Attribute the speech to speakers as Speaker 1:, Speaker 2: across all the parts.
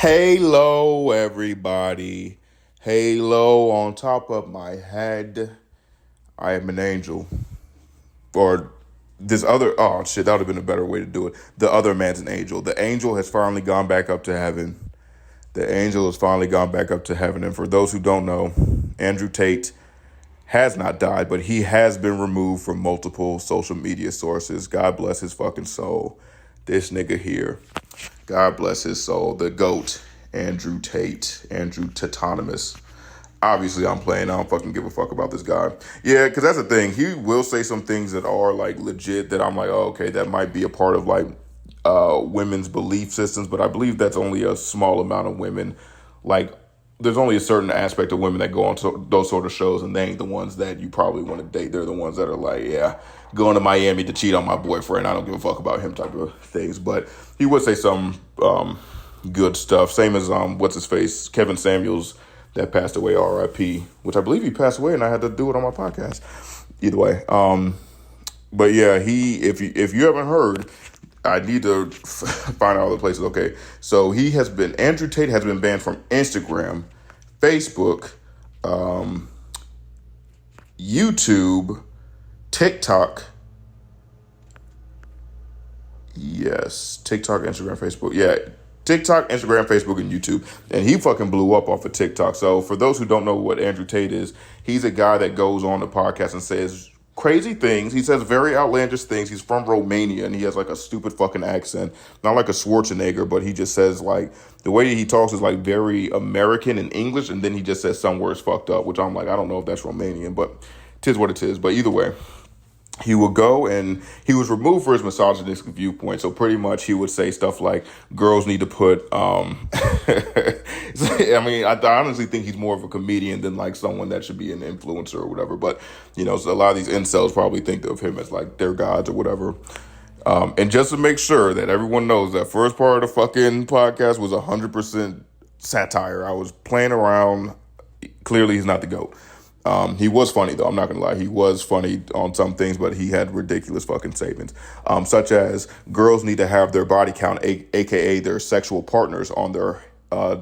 Speaker 1: Halo, everybody. Halo on top of my head. I am an angel. Or this other, oh shit, that would have been a better way to do it. The other man's an angel. The angel has finally gone back up to heaven. The angel has finally gone back up to heaven. And for those who don't know, Andrew Tate has not died, but he has been removed from multiple social media sources. God bless his fucking soul. This nigga here. God bless his soul. The GOAT, Andrew Tate, Andrew Tatanimous. Obviously, I'm playing. I don't fucking give a fuck about this guy. Yeah, because that's the thing. He will say some things that are like legit that I'm like, oh, okay, that might be a part of like women's belief systems, but I believe that's only a small amount of women. Like, there's only a certain aspect of women that go on to those sort of shows, and they ain't the ones that you probably want to date. They're the ones that are like, yeah, going to Miami to cheat on my boyfriend. I don't give a fuck about him type of things. But he would say some good stuff. Same as what's his face, Kevin Samuels, that passed away, R.I.P., which I believe he passed away, and I had to do it on my podcast. Either way, but yeah, if you haven't heard, I need to find out other places. Okay, so Andrew Tate has been banned from Instagram, Facebook, YouTube, TikTok. Yes, TikTok, Instagram, Facebook. Yeah, TikTok, Instagram, Facebook, and YouTube. And he fucking blew up off of TikTok. So for those who don't know what Andrew Tate is, he's a guy that goes on the podcast and says crazy things. He says very outlandish things. He's from Romania, and he has like a stupid fucking accent. Not like a Schwarzenegger, but he just says like, the way he talks is like very American in English, and then he just says some words fucked up, which I'm like, I don't know if that's Romanian, but tis what it is. But either way, he would go and he was removed for his misogynistic viewpoint. So pretty much he would say stuff like girls need to put, I mean, I honestly think he's more of a comedian than like someone that should be an influencer or whatever. But, you know, so a lot of these incels probably think of him as like their gods or whatever. And just to make sure that everyone knows, that first part of the fucking podcast was 100% satire. I was playing around. Clearly he's not the GOAT. He was funny, though. I'm not going to lie. He was funny on some things, but he had ridiculous fucking statements, such as girls need to have their body count, a.k.a. their sexual partners, on their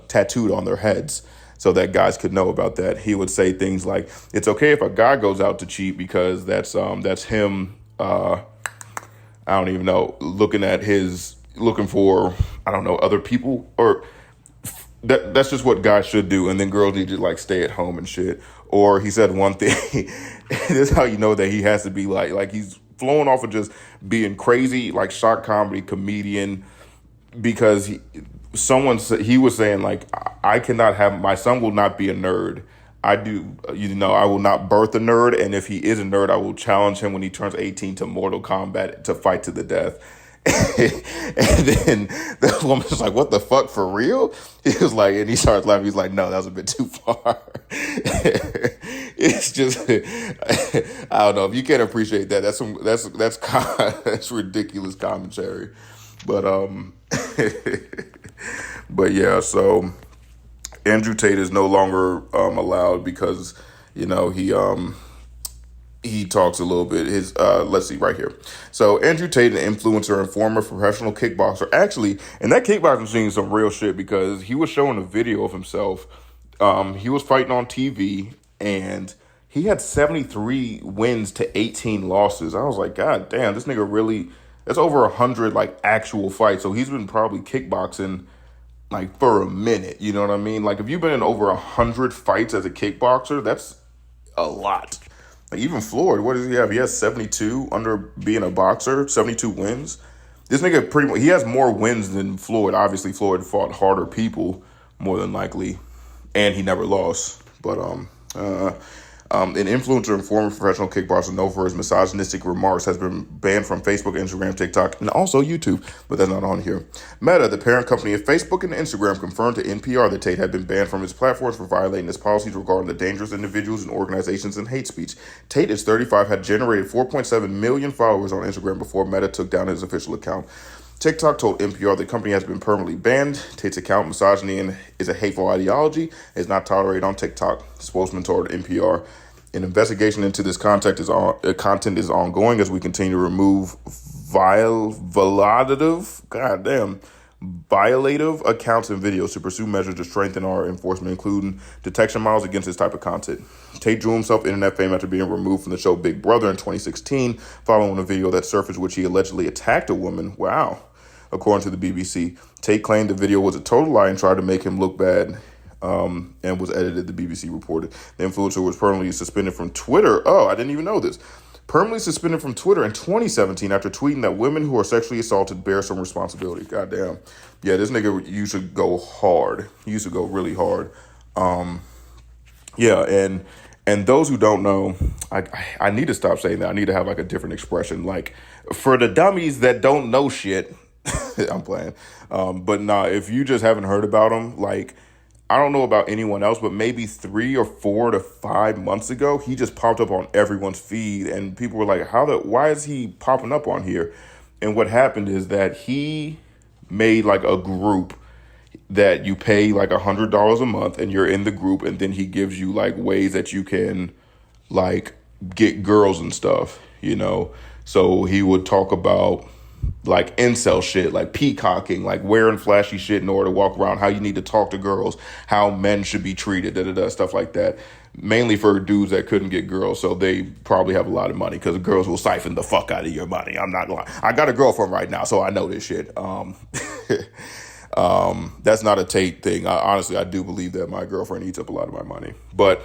Speaker 1: tattooed on their heads so that guys could know about that. He would say things like, it's okay if a guy goes out to cheat because that's him, I don't even know, looking for, I don't know, other people, or that's just what guys should do, and then girls need to like stay at home and shit. Or he said one thing, this is how you know that he has to be like he's flowing off of just being crazy, like shock comedy comedian, because he was saying like, I cannot have, my son will not be a nerd. I will not birth a nerd, and if he is a nerd, I will challenge him when he turns 18 to Mortal Kombat to fight to the death. And then the woman's like, what the fuck, for real? He was like, and he starts laughing. He's like, no, that was a bit too far. It's just, I don't know, if you can't appreciate that, that's ridiculous commentary. But but yeah, so Andrew Tate is no longer allowed because, you know, he talks a little bit. Let's see right here. So Andrew Tate, an influencer and former professional kickboxer, actually, and that kickboxing scene is some real shit, because he was showing a video of himself. He was fighting on TV, and he had 73 wins to 18 losses. I was like, God damn, this nigga really, that's over 100 like actual fights. So he's been probably kickboxing like for a minute. You know what I mean? Like if you've been in over 100 fights as a kickboxer, that's a lot. Like even Floyd, what does he have? He has 72 under being a boxer, 72 wins. This nigga pretty much, he has more wins than Floyd. Obviously, Floyd fought harder people, more than likely, and he never lost. But an influencer and former professional kickboxer known for his misogynistic remarks has been banned from Facebook, Instagram, TikTok, and also YouTube, but that's not on here. Meta, the parent company of Facebook and Instagram, confirmed to NPR that Tate had been banned from its platforms for violating its policies regarding the dangerous individuals and organizations and hate speech. Tate, is 35, had generated 4.7 million followers on Instagram before Meta took down his official account. TikTok told NPR the company has been permanently banned. Tate's account, misogyny is a hateful ideology, is not tolerated on TikTok, spokesman told NPR. An investigation into this content is ongoing as we continue to remove violative, goddamn, violative accounts and videos to pursue measures to strengthen our enforcement, including detection models against this type of content. Tate drew himself internet fame after being removed from the show Big Brother in 2016, following a video that surfaced which he allegedly attacked a woman. Wow. According to the BBC, Tate claimed the video was a total lie and tried to make him look bad, and was edited, the BBC reported. The influencer was permanently suspended from Twitter. Oh, I didn't even know this. Permanently suspended from Twitter in 2017 after tweeting that women who are sexually assaulted bear some responsibility. Goddamn. Yeah, this nigga used to go hard. He used to go really hard. Yeah, and those who don't know, I need to stop saying that. I need to have like a different expression. Like, for the dummies that don't know shit, I'm playing. But nah, if you just haven't heard about him, like, I don't know about anyone else, but maybe 3 or 4 to 5 months ago, he just popped up on everyone's feed, and people were like, why is he popping up on here? And what happened is that he made like a group that you pay like $100 a month, and you're in the group, and then he gives you like ways that you can like get girls and stuff, you know? So he would talk about like incel shit, like peacocking, like wearing flashy shit in order to walk around, how you need to talk to girls, how men should be treated, stuff like that. Mainly for dudes that couldn't get girls, so they probably have a lot of money because girls will siphon the fuck out of your money. I'm not lying. I got a girlfriend right now, so I know this shit. That's not a Tate thing. Honestly, I do believe that my girlfriend eats up a lot of my money, but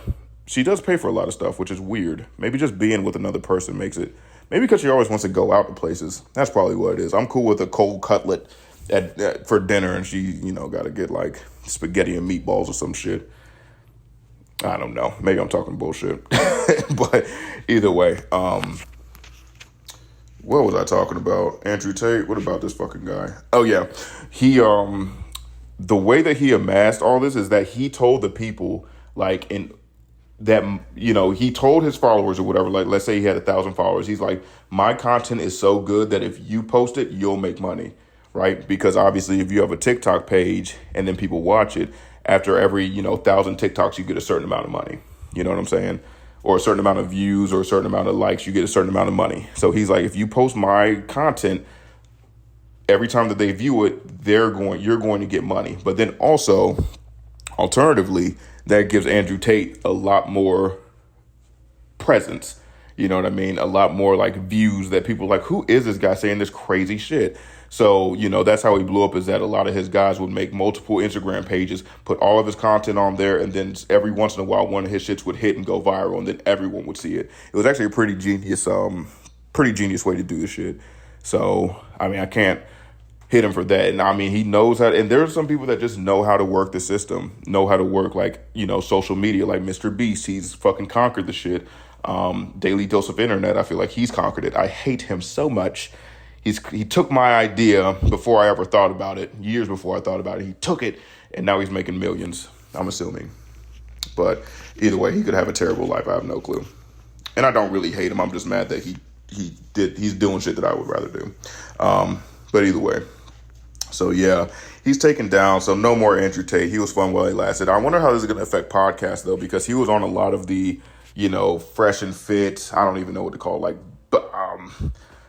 Speaker 1: she does pay for a lot of stuff, which is weird. Maybe just being with another person makes it. Maybe because she always wants to go out to places. That's probably what it is. I'm cool with a cold cutlet for dinner, and she, you know, got to get like spaghetti and meatballs or some shit. I don't know. Maybe I'm talking bullshit. But either way, what was I talking about? Andrew Tate? What about this fucking guy? Oh, yeah. He, the way that he amassed all this is that he told the people, like, he told his followers or whatever, like, let's say he had 1,000 followers. He's like, my content is so good that if you post it, you'll make money, right? Because obviously if you have a TikTok page and then people watch it, after every, 1,000 TikToks, you get a certain amount of money. You know what I'm saying? Or a certain amount of views or a certain amount of likes, you get a certain amount of money. So he's like, if you post my content, every time that they view it, you're going to get money. But then also, alternatively, that gives Andrew Tate a lot more presence. You know what I mean? A lot more like views that people are like, who is this guy saying this crazy shit? So, that's how he blew up, is that a lot of his guys would make multiple Instagram pages, put all of his content on there, and then every once in a while, one of his shits would hit and go viral, and then everyone would see it. It was actually a pretty genius way to do this shit. So, I mean, I can't hit him for that. And I mean, he knows how, and there's some people that just know how to work the system, know how to work like, social media, like Mr. Beast. He's fucking conquered the shit. Daily Dose of Internet, I feel like he's conquered it. I hate him so much. He took my idea before I ever thought about it, years before I thought about it. He took it, and now he's making millions, I'm assuming. But either way, he could have a terrible life. I have no clue. And I don't really hate him. I'm just mad that he's doing shit that I would rather do. But either way. So yeah, he's taken down. So no more Andrew Tate. He was fun while he lasted. I wonder how this is going to affect podcasts, though, because he was on a lot of the, Fresh and Fit. I don't even know what to call it, like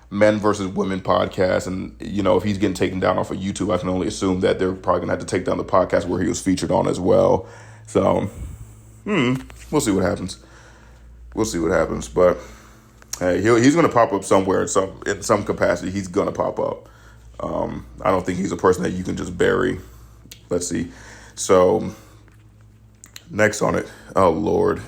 Speaker 1: men versus women podcasts. And, if he's getting taken down off of YouTube, I can only assume that they're probably going to have to take down the podcast where he was featured on as well. So, we'll see what happens. But hey, he's going to pop up somewhere in some capacity. He's going to pop up. I don't think he's a person that you can just bury. Let's see. So next on it. Oh, Lord.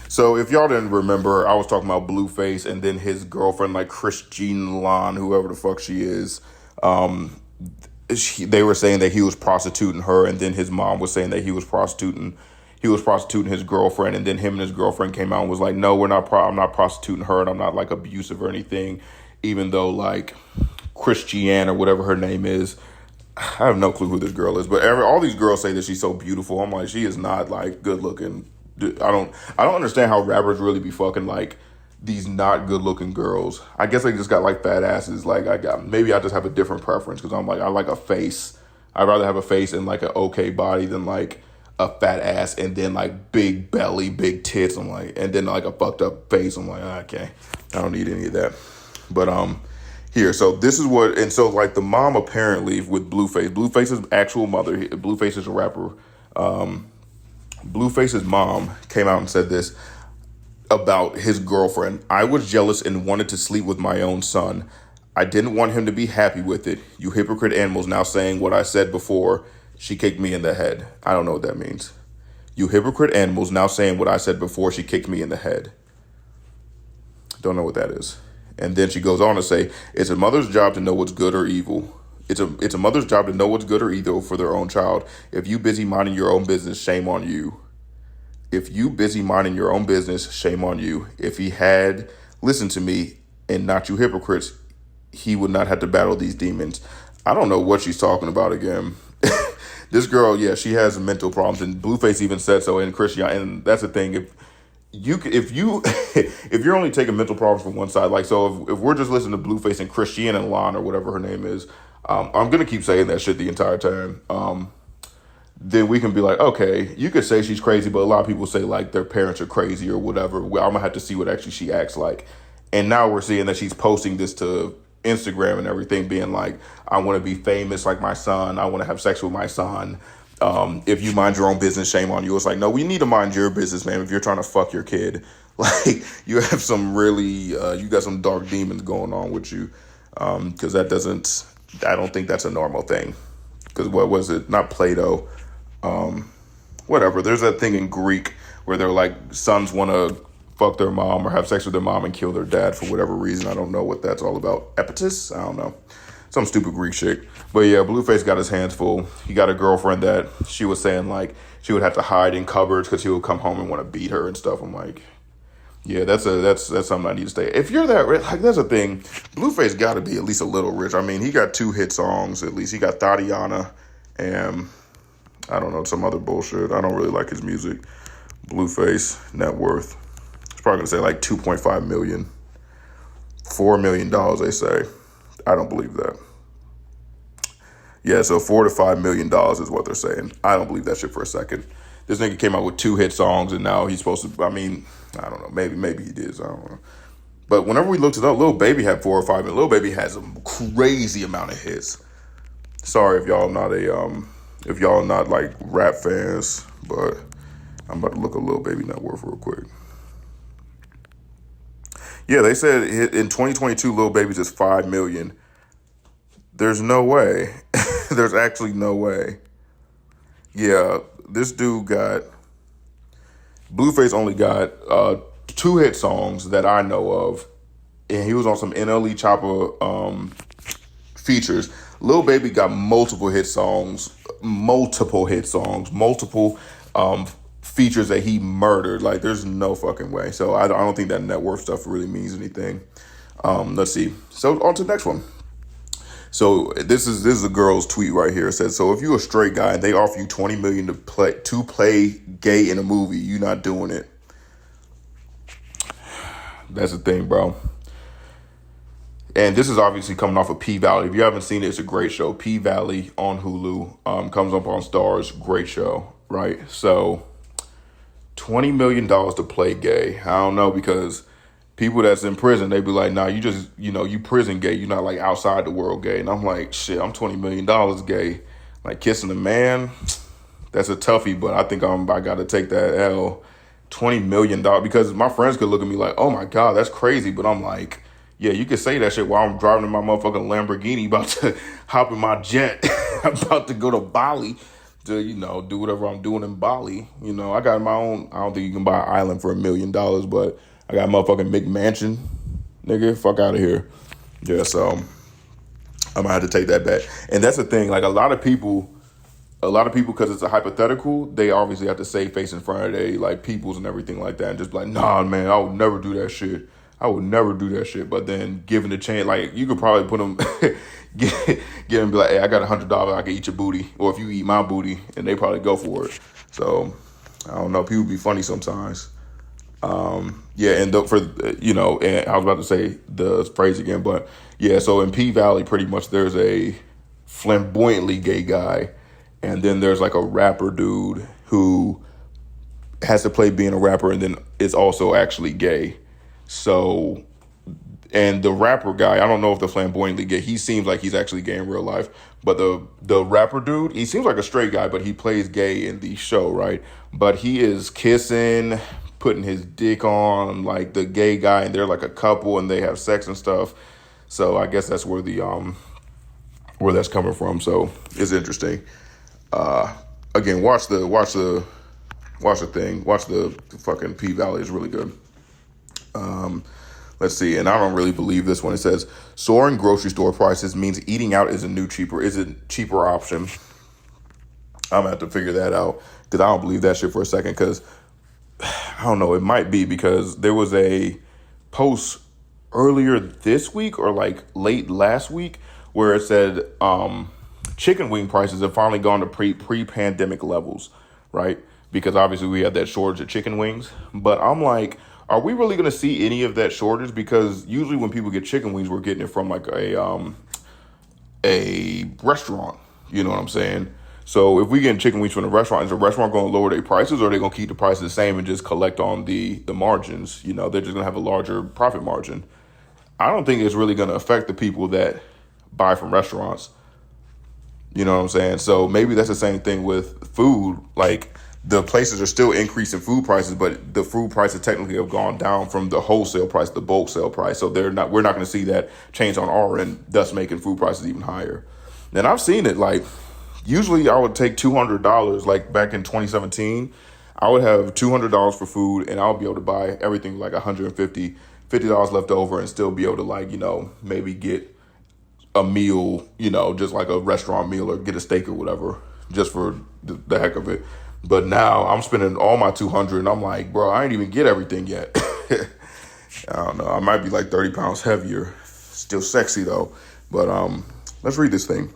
Speaker 1: So if y'all didn't remember, I was talking about Blueface and then his girlfriend, like Christine Lon, whoever the fuck she is. They were saying that he was prostituting her, and then his mom was saying that he was prostituting his girlfriend, and then him and his girlfriend came out and was like, no, I'm not prostituting her, and I'm not like abusive or anything, even though like Christiane or whatever her name is, I have no clue who this girl is, but all these girls say that she's so beautiful. I'm like, she is not like good looking. I don't understand how rappers really be fucking like these not good looking girls. I guess they just got like fat asses. Like maybe I just have a different preference because I'm like, I like a face. I'd rather have a face and like an okay body than like a fat ass and then like big belly, big tits. I'm like, and then like a fucked up face. I'm like, okay, I don't need any of that. But Here, so this is what, and so like the mom apparently with Blueface's actual mother, Blueface is a rapper. Blueface's mom came out and said this about his girlfriend. I was jealous and wanted to sleep with my own son. I didn't want him to be happy with it. You hypocrite animals now saying what I said before. She kicked me in the head. I don't know what that means. You hypocrite animals now saying what I said before. She kicked me in the head. Don't know what that is. And then she goes on to say, it's a mother's job to know what's good or evil. It's a mother's job to know what's good or evil for their own child. If you busy minding your own business, shame on you. If you busy minding your own business, shame on you. If he had listened to me and not you hypocrites, he would not have to battle these demons. I don't know what she's talking about again. This girl, yeah, she has mental problems, and Blueface even said so in Christian. And that's the thing. If you're only taking mental problems from one side, like, so if we're just listening to Blueface and Christiane and Lon or whatever her name is, I'm gonna keep saying that shit the entire time. Then we can be like, okay, you could say she's crazy, but a lot of people say like their parents are crazy or whatever. I'm gonna have to see what actually she acts like. And now we're seeing that she's posting this to Instagram and everything, being like, I want to be famous like my son. I want to have sex with my son. If you mind your own business, shame on you. It's like, no, we need to mind your business, man. If you're trying to fuck your kid, like you have some really, you got some dark demons going on with you. Because I don't think that's a normal thing. Because what was it? Not Plato. Whatever. There's that thing in Greek where they're like, sons want to fuck their mom or have sex with their mom and kill their dad for whatever reason. I don't know what that's all about. Epictetus? I don't know. Some stupid Greek shit. But yeah, Blueface got his hands full. He got a girlfriend that she was saying like she would have to hide in cupboards because he would come home and want to beat her and stuff. I'm like, yeah, that's something I need to stay. If you're that rich, like that's a thing. Blueface got to be at least a little rich. I mean, he got 2 hit songs at least. He got Tatiana and I don't know, some other bullshit. I don't really like his music. Blueface net worth. It's probably gonna say like 2.5 million, $4 million. They say. I don't believe that. Yeah, so $4 to $5 million is what they're saying. I don't believe that shit for a second. This nigga came out with 2 hit songs, and now he's supposed to. I mean, I don't know. Maybe he did. I don't know. But whenever we looked it up, Lil Baby had 4 or 5 million. Lil Baby has a crazy amount of hits. Sorry if y'all not like rap fans, but I'm about to look at Lil Baby net worth real quick. Yeah, they said in 2022, Lil Baby's is 5 million. There's no way. There's actually no way. Yeah, this dude Blueface only got 2 hit songs that I know of, and he was on some NLE Choppa features. Lil Baby got multiple features that he murdered. Like, there's no fucking way. So I don't think that net worth stuff really means anything. Let's see. So on to the next one. So this is a girl's tweet right here. It says, so if you're a straight guy and they offer you $20 million to play gay in a movie, you're not doing it. That's the thing, bro. And this is obviously coming off of P-Valley. If you haven't seen it, it's a great show. P-Valley on Hulu. Comes up on Stars. Great show, right? So $20 million to play gay. I don't know, because people that's in prison, they be like, nah, you just, you prison gay. You're not like outside the world gay. And I'm like, shit, I'm $20 million gay. Like kissing a man, that's a toughie, but I think I got to take that L. $20 million, because my friends could look at me like, oh my God, that's crazy. But I'm like, yeah, you could say that shit while I'm driving in my motherfucking Lamborghini, about to hop in my jet, about to go to Bali to, do whatever I'm doing in Bali. I got my own, I don't think you can buy an island for $1 million, but I got a motherfucking McMansion. Nigga, fuck out of here. Yeah, so I'm gonna have to take that bet. And that's the thing, like a lot of people, because it's a hypothetical, they obviously have to save face in front of they like peoples and everything like that, and just be like, nah, man, I would never do that shit. But then given the chance, like you could probably put them, get them, be like, hey, I got $100, I can eat your booty, or if you eat my booty, and they probably go for it. So I don't know, people be funny sometimes. Yeah, and and I was about to say the phrase again, but yeah, so in P-Valley, pretty much there's a flamboyantly gay guy, and then there's like a rapper dude who has to play being a rapper and then is also actually gay. So And the rapper guy, I don't know if the flamboyantly gay, he seems like he's actually gay in real life. But the rapper dude, he seems like a straight guy, but he plays gay in the show, right? But he is kissing, putting his dick on like the gay guy, and they're like a couple and they have sex and stuff. So I guess that's where where that's coming from. So it's interesting. Again, watch the thing. Watch the fucking P Valley. Is really good. Let's see, and I don't really believe this one. It says soaring grocery store prices means eating out is a cheaper option. I'm gonna have to figure that out because I don't believe that shit for a second. Because I don't know, it might be because there was a post earlier this week or like late last week where it said chicken wing prices have finally gone to pre-pandemic levels, right? Because obviously we had that shortage of chicken wings. But I'm like, are we really going to see any of that shortage? Because usually when people get chicken wings, we're getting it from like a restaurant. You know what I'm saying? So if we get chicken wings from the restaurant, is the restaurant going to lower their prices, or are they going to keep the prices the same and just collect on the margins? You know, they're just going to have a larger profit margin. I don't think it's really going to affect the people that buy from restaurants. You know what I'm saying? So maybe that's the same thing with food. Like, the places are still increasing food prices, but the food prices technically have gone down from the wholesale price, the bulk sale price. So we're not going to see that change on our end, thus making food prices even higher. And I've seen it. Like, usually I would take $200, like back in 2017, I would have $200 for food and I'll be able to buy everything like $150, $50 left over and still be able to, like, you know, maybe get a meal, you know, just like a restaurant meal or get a steak or whatever, just for the heck of it. But now I'm spending all my $200 and I'm like, bro, I ain't even get everything yet. I don't know. I might be like 30 pounds heavier. Still sexy though. But let's read this thing.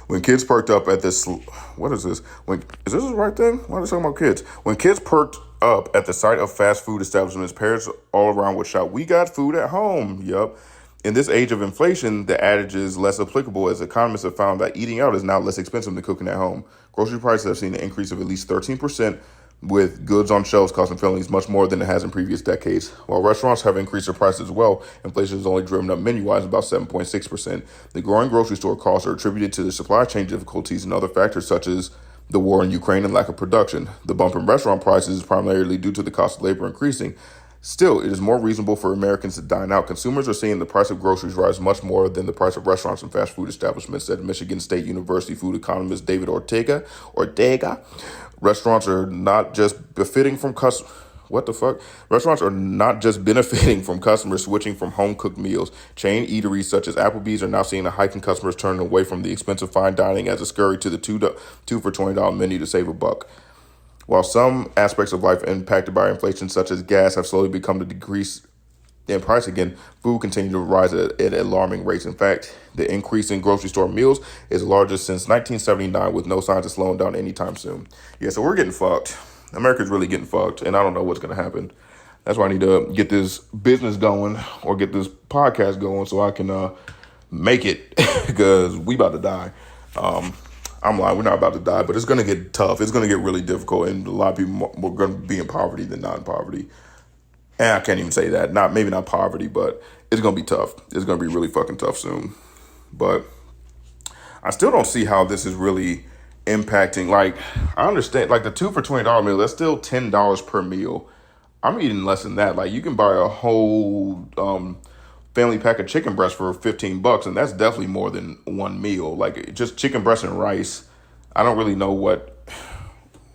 Speaker 1: When kids perked up at this, what is this? Is this the right thing? Why are they talking about kids? When kids perked up at the sight of fast food establishments, parents all around would shout, "We got food at home." Yup. In this age of inflation, the adage is less applicable as economists have found that eating out is now less expensive than cooking at home. Grocery prices have seen an increase of at least 13%, with goods on shelves costing families much more than it has in previous decades. While restaurants have increased their prices as well, inflation has only driven up menu-wise about 7.6%. The growing grocery store costs are attributed to the supply chain difficulties and other factors such as the war in Ukraine and lack of production. The bump in restaurant prices is primarily due to the cost of labor increasing. Still, it is more reasonable for Americans to dine out. Consumers are seeing the price of groceries rise much more than the price of restaurants and fast food establishments, said Michigan State University food economist David Ortega. Restaurants are not just benefiting from Restaurants are not just benefiting from customers switching from home-cooked meals. Chain eateries such as Applebee's are now seeing a hike in customers turning away from the expensive fine dining as a scurry to the two for $20 menu to save a buck. While some aspects of life impacted by inflation, such as gas, have slowly become to decrease in price again, food continues to rise at alarming rates. In fact, the increase in grocery store meals is largest since 1979, with no signs of slowing down anytime soon. Yeah, so we're getting fucked. America's really getting fucked, and I don't know what's going to happen. That's why I need to get this business going or get this podcast going so I can make it, because we about to die. I'm lying, we're not about to die, but it's going to get tough. It's going to get really difficult, and a lot of people are going to be in poverty than not in poverty. And I can't even say that. Maybe not poverty, but it's going to be tough. It's going to be really fucking tough soon. But I still don't see how this is really impacting. Like, I understand, like the 2 for $20 meal, that's still $10 per meal. I'm eating less than that. Like, you can buy a whole family pack of chicken breast for $15, and that's definitely more than one meal. Like, just chicken breast and rice. I don't really know what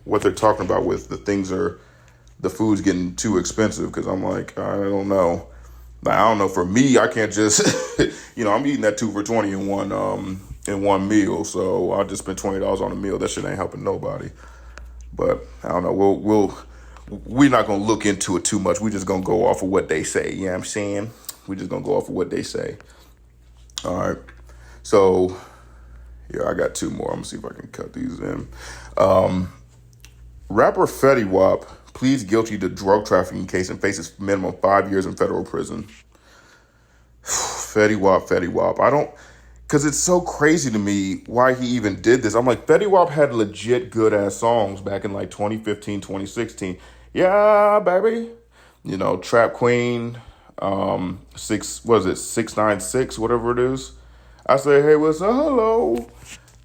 Speaker 1: they're talking about with the food's getting too expensive, because I'm like, I don't know. Like, I don't know. For me, I can't just, I'm eating that 2 for $20 in one meal, so I'll just spend $20 on a meal. That shit ain't helping nobody. But I don't know. We're not gonna look into it too much. We're just gonna go off of what they say. You know what I'm saying? We're just going to go off of what they say. All right. So, yeah, I got 2 more. I'm going to see if I can cut these in. Rapper Fetty Wap pleads guilty to drug trafficking case and faces minimum 5 years in federal prison. Fetty Wap. I don't, because it's so crazy to me why he even did this. I'm like, Fetty Wap had legit good-ass songs back in like 2015, 2016. Yeah, baby. Trap Queen. what is it, 696, whatever it is. I say, hey, what's up? Hello.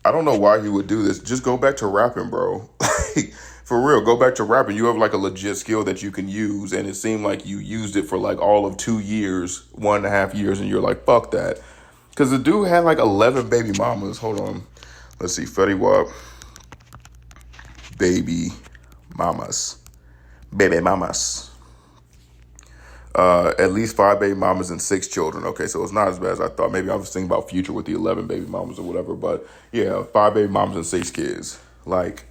Speaker 1: I don't know why he would do this. Just go back to rapping, bro. Like, for real, go back to rapping. You have like a legit skill that you can use, and it seemed like you used it for like all of 2 years, 1.5 years, and you're like, fuck that. Because the dude had like 11 baby mamas. Hold on. Let's see. Fetty Wap. Baby mamas. Baby mamas. At least 5 baby mamas and 6 children. Okay, so it's not as bad as I thought. Maybe I was thinking about Future with the 11 baby mamas or whatever. But yeah, 5 baby mamas and 6 kids. Like,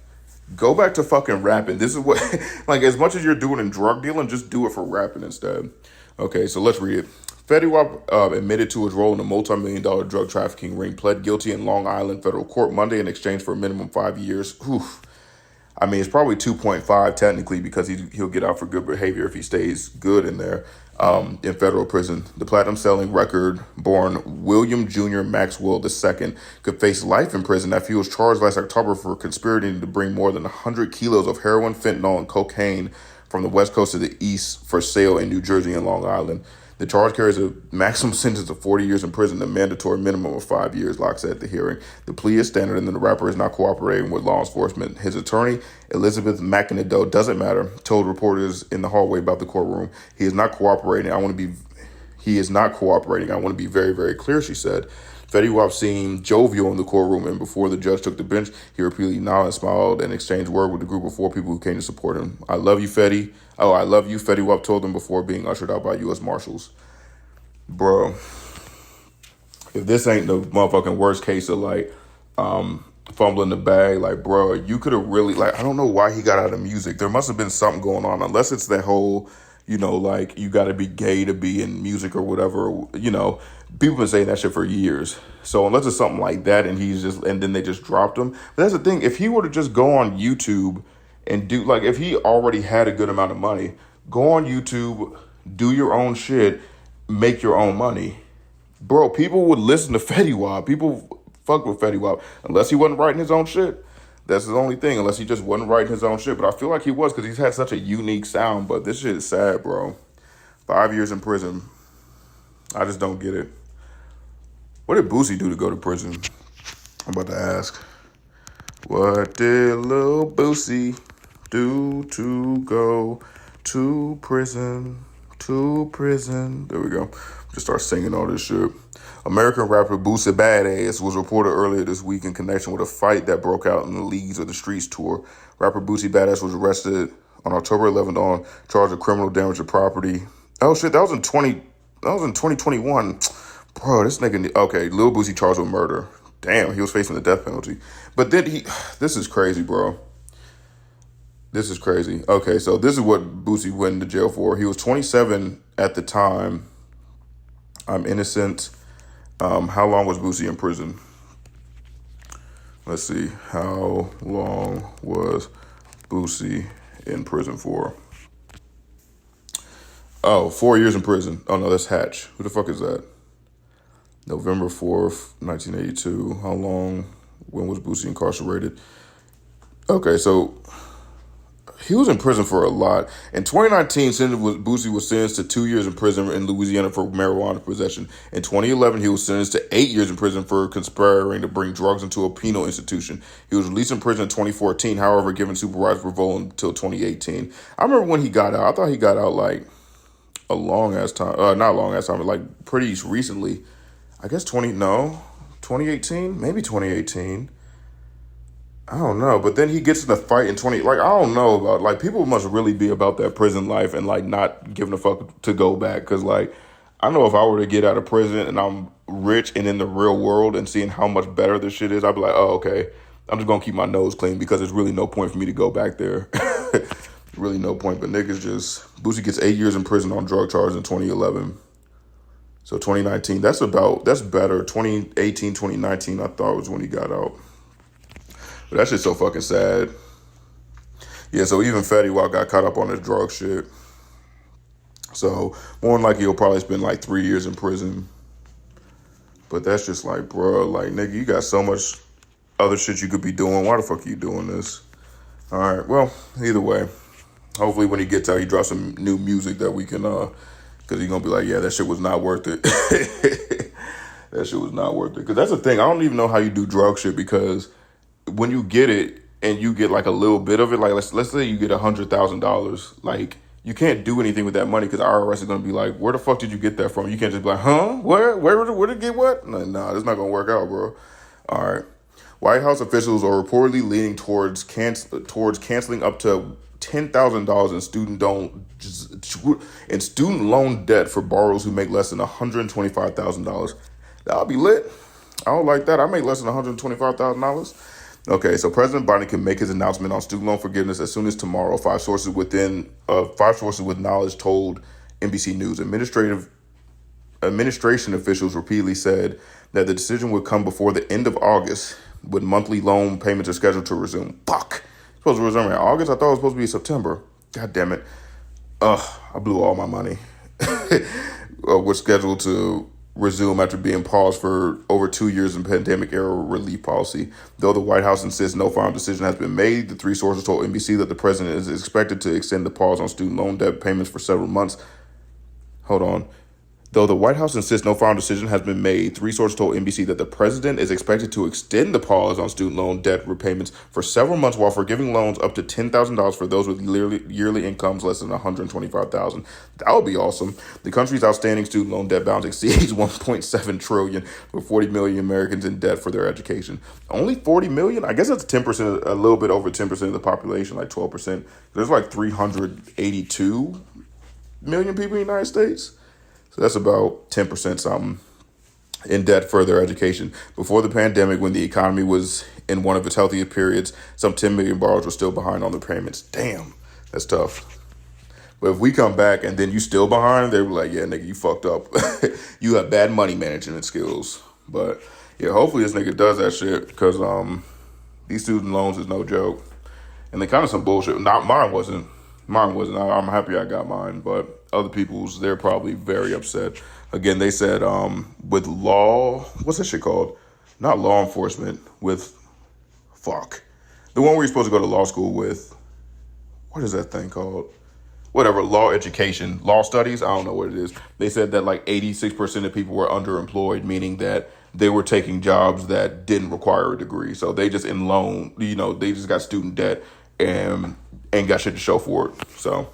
Speaker 1: go back to fucking rapping. This is what, like, as much as you're doing in drug dealing, just do it for rapping instead. Okay, so let's read it. Fetty Wap admitted to his role in a multi-million-dollar drug trafficking ring, pled guilty in Long Island federal court Monday in exchange for a minimum 5 years. Oof. I mean, it's probably 2.5 technically because he'll get out for good behavior if he stays good in there in federal prison. The platinum-selling record-born William Jr. Maxwell II could face life in prison after he was charged last October for conspiring to bring more than 100 kilos of heroin, fentanyl, and cocaine from the west coast to the east for sale in New Jersey and Long Island. The charge carries a maximum sentence of 40 years in prison and a mandatory minimum of 5 years, Locke said at the hearing. The plea is standard and the rapper is not cooperating with law enforcement. His attorney, Elizabeth McIntyre, doesn't matter, told reporters in the hallway about the courtroom. He is not cooperating. I want to be very, very clear, she said. Fetty Wap seemed jovial in the courtroom, and before the judge took the bench, he repeatedly nodded and smiled and exchanged word with the group of 4 people who came to support him. I love you, Fetty. Oh, I love you, Fetty Wap told them before being ushered out by U.S. Marshals. Bro, if this ain't the motherfucking worst case of, like, fumbling the bag, like, bro, you could have really, like, I don't know why he got out of music. There must have been something going on, unless it's that whole, you know, like, you got to be gay to be in music or whatever, you know. People been saying that shit for years. So unless it's something like that and then they just dropped him. But that's the thing. If he were to just go on YouTube and do, like, if he already had a good amount of money, go on YouTube, do your own shit, make your own money. Bro, people would listen to Fetty Wap. People fuck with Fetty Wap. Unless he wasn't writing his own shit. That's the only thing. Unless he just wasn't writing his own shit. But I feel like he was because he's had such a unique sound. But this shit is sad, bro. 5 years in prison. I just don't get it. What did Boosie do to go to prison? I'm about to ask. What did Lil Boosie do to go to prison? To prison. There we go. Just start singing all this shit. American rapper Boosie Badass was reported earlier this week in connection with a fight that broke out in the Leagues of the Streets tour. Rapper Boosie Badass was arrested on October 11th on charge of criminal damage to property. Oh shit, that was in 2021. Bro, this nigga, okay, Lil Boosie charged with murder. Damn, he was facing the death penalty. But then this is crazy, bro. This is crazy. Okay, so this is what Boosie went into jail for. He was 27 at the time. I'm innocent. How long was Boosie in prison? Let's see. How long was Boosie in prison for? Oh, 4 years in prison. Oh, no, that's Hatch. Who the fuck is that? November 4th, 1982. How long? When was Boosie incarcerated? Okay, so he was in prison for a lot. In 2019, Boosie was sentenced to 2 years in prison in Louisiana for marijuana possession. In 2011, he was sentenced to 8 years in prison for conspiring to bring drugs into a penal institution. He was released in prison in 2014, however, given supervised parole until 2018. I remember when he got out. I thought he got out like a long-ass time. Not long-ass time, but like pretty recently. I guess 2018? Maybe 2018. I don't know, but then he gets in a fight in 20, like, I don't know about, like, people must really be about that prison life and, like, not giving a fuck to go back, because, like, I know if I were to get out of prison and I'm rich and in the real world and seeing how much better this shit is, I'd be like, oh, okay, I'm just gonna keep my nose clean because there's really no point for me to go back there. Really no point, but niggas just, Boosie gets 8 years in prison on drug charges in 2011. So 2019, that's better. 2018, 2019, I thought was when he got out. But that shit's so fucking sad. Yeah, so even Fetty Wap got caught up on this drug shit. So more than likely he'll probably spend like 3 years in prison. But that's just like, bro, like, nigga, you got so much other shit you could be doing. Why the fuck are you doing this? All right, well, either way. Hopefully when he gets out, he drops some new music that we can Because he's going to be like, yeah, that shit was not worth it. That shit was not worth it. Because that's the thing. I don't even know how you do drug shit, because when you get it and you get like a little bit of it, like let's say you get $100,000, like you can't do anything with that money, because IRS is going to be like, where the fuck did you get that from? You can't just be like, huh? Where did it get what? Nah, that's not going to work out, bro. All right. White House officials are reportedly leaning towards canceling up to $10,000 in student loan debt for borrowers who make less than $125,000. That'll be lit. I don't like that. I make less than $125,000. Okay, so President Biden can make his announcement on student loan forgiveness as soon as tomorrow. Five sources with knowledge told NBC News. Administration officials repeatedly said that the decision would come before the end of August, when monthly loan payments are scheduled to resume. Fuck. Supposed to resume in August? I thought it was supposed to be September. God damn it. I blew all my money. We're scheduled to resume after being paused for over 2 years in pandemic-era relief policy. Though the White House insists no final decision has been made, the three sources told NBC that the president is expected to extend the pause on student loan debt payments for several months. Hold on. Though the White House insists no final decision has been made, three sources told NBC that the president is expected to extend the pause on student loan debt repayments for several months while forgiving loans up to $10,000 for those with yearly incomes less than $125,000. That would be awesome. The country's outstanding student loan debt balance exceeds $1.7 trillion, with 40 million Americans in debt for their education. Only 40 million? I guess that's 10%, a little bit over 10% of the population, like 12%. There's like 382 million people in the United States. So that's about 10% something in debt for their education. Before the pandemic, when the economy was in one of its healthiest periods, some 10 million borrowers were still behind on their payments. Damn, that's tough. But if we come back and then you still behind, they were like, yeah, nigga, you fucked up. You have bad money management skills. But yeah, hopefully this nigga does that shit, because these student loans is no joke. And they kind of some bullshit. Mine wasn't. I'm happy I got mine, but other people's, they're probably very upset. Again, they said with what's that shit called? Not law enforcement, the one where you're supposed to go to law school with, what is that thing called? Whatever, law education, law studies, I don't know what it is. They said that like 86% of people were underemployed, meaning that they were taking jobs that didn't require a degree. So they just they just got student debt and ain't got shit to show for it. So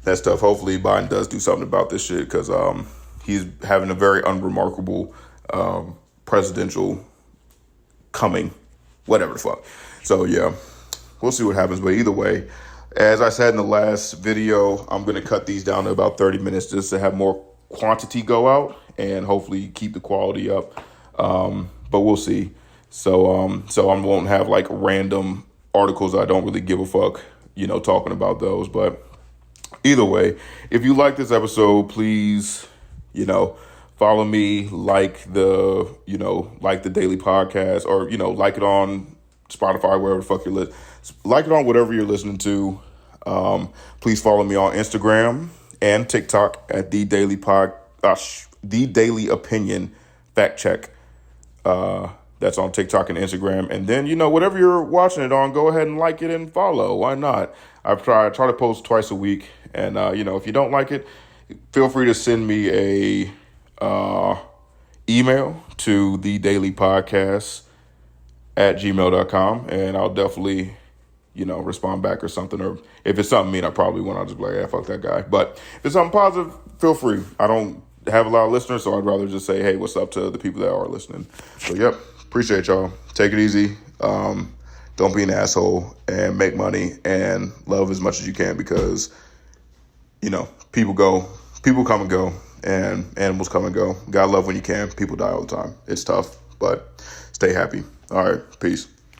Speaker 1: that's tough. Hopefully Biden does do something about this shit, because he's having a very unremarkable presidential coming, whatever the fuck. So yeah, we'll see what happens. But either way, as I said in the last video, I'm going to cut these down to about 30 minutes just to have more quantity go out and hopefully keep the quality up. But we'll see. So I won't have like random articles I don't really give a fuck, talking about those. But either way, if you like this episode, please, follow me, like the daily podcast, or, like it on Spotify, wherever the fuck you're listening. Like it on whatever you're listening to. Please follow me on Instagram and TikTok at The Daily Opinion Fact Check. That's on TikTok and Instagram. And then, whatever you're watching it on, go ahead and like it and follow. Why not? I try to post twice a week. And, if you don't like it, feel free to send me a email to thedailypodcast@gmail.com. And I'll definitely, respond back or something. Or if it's something mean, I probably won't. I'll just be like, yeah, fuck that guy. But if it's something positive, feel free. I don't have a lot of listeners, so I'd rather just say, hey, what's up to the people that are listening. So, yep. Appreciate y'all. Take it easy. Don't be an asshole, and make money and love as much as you can, because, people come and go, and animals come and go. Gotta love when you can. People die all the time. It's tough, but stay happy. All right. Peace.